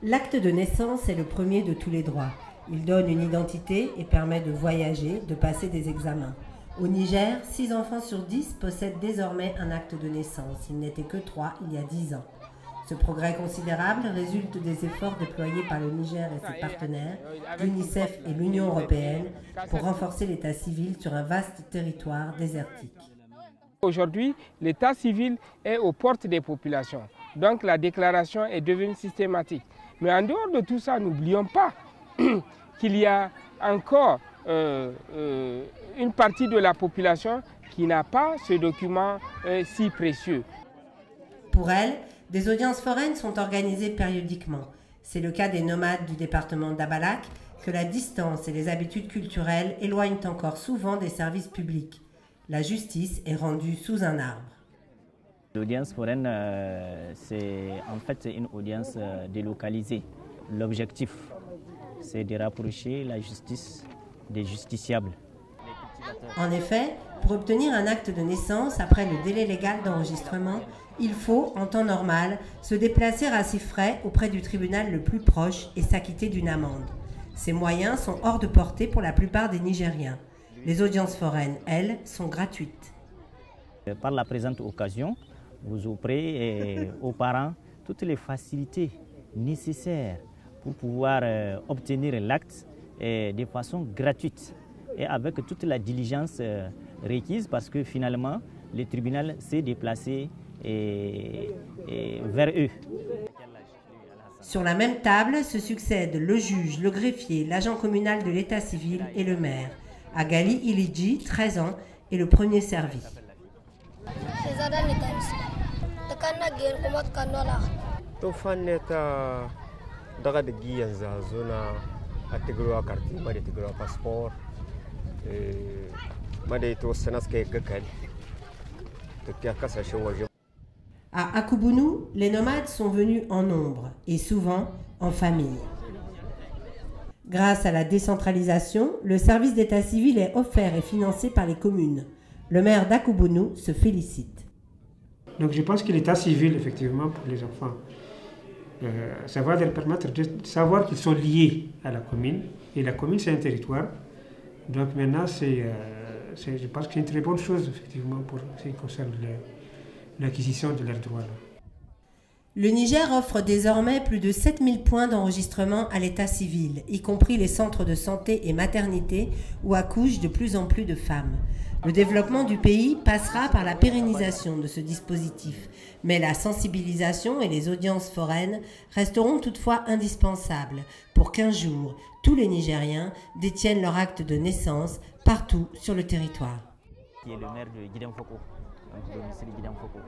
L'acte de naissance est le premier de tous les droits. Il donne une identité et permet de voyager, de passer des examens. Au Niger, 6 enfants sur 10 possèdent désormais un acte de naissance. Il n'était que 3 il y a 10 ans. Ce progrès considérable résulte des efforts déployés par le Niger et ses partenaires, l'UNICEF et l'Union européenne, pour renforcer l'état civil sur un vaste territoire désertique. Aujourd'hui, l'état civil est aux portes des populations. Donc la déclaration est devenue systématique. Mais en dehors de tout ça, n'oublions pas qu'il y a encore une partie de la population qui n'a pas ce document si précieux. Pour elle, des audiences foraines sont organisées périodiquement. C'est le cas des nomades du département d'Abalak, que la distance et les habitudes culturelles éloignent encore souvent des services publics. La justice est rendue sous un arbre. L'audience foraine, c'est en fait une audience délocalisée. L'objectif, c'est de rapprocher la justice des justiciables. En effet, pour obtenir un acte de naissance après le délai légal d'enregistrement, il faut, en temps normal, se déplacer à ses frais auprès du tribunal le plus proche et s'acquitter d'une amende. Ces moyens sont hors de portée pour la plupart des Nigériens. Les audiences foraines, elles, sont gratuites. Par la présente occasion, vous offrez aux parents toutes les facilités nécessaires pour pouvoir obtenir l'acte de façon gratuite et avec toute la diligence requise parce que finalement, le tribunal s'est déplacé vers eux. Sur la même table se succèdent le juge, le greffier, l'agent communal de l'état civil et le maire. Agali Ilidji, 13 ans, est le premier servi. À Akubunu, les nomades sont venus en nombre et souvent en famille. Grâce à la décentralisation, le service d'état civil est offert et financé par les communes. Le maire d'Akubunu se félicite. Donc je pense que l'état civil, effectivement, pour les enfants, ça va leur permettre de savoir qu'ils sont liés à la commune. Et la commune, c'est un territoire. Donc maintenant, je pense que c'est une très bonne chose, effectivement, pour ce qui concerne l'acquisition de leurs droits. Le Niger offre désormais plus de 7000 points d'enregistrement à l'état civil, y compris les centres de santé et maternité où accouchent de plus en plus de femmes. Le développement du pays passera par la pérennisation de ce dispositif, mais la sensibilisation et les audiences foraines resteront toutefois indispensables pour qu'un jour, tous les Nigériens détiennent leur acte de naissance partout sur le territoire. Qui est le maire de Guidem-Foko, domicile Guidem-Foko.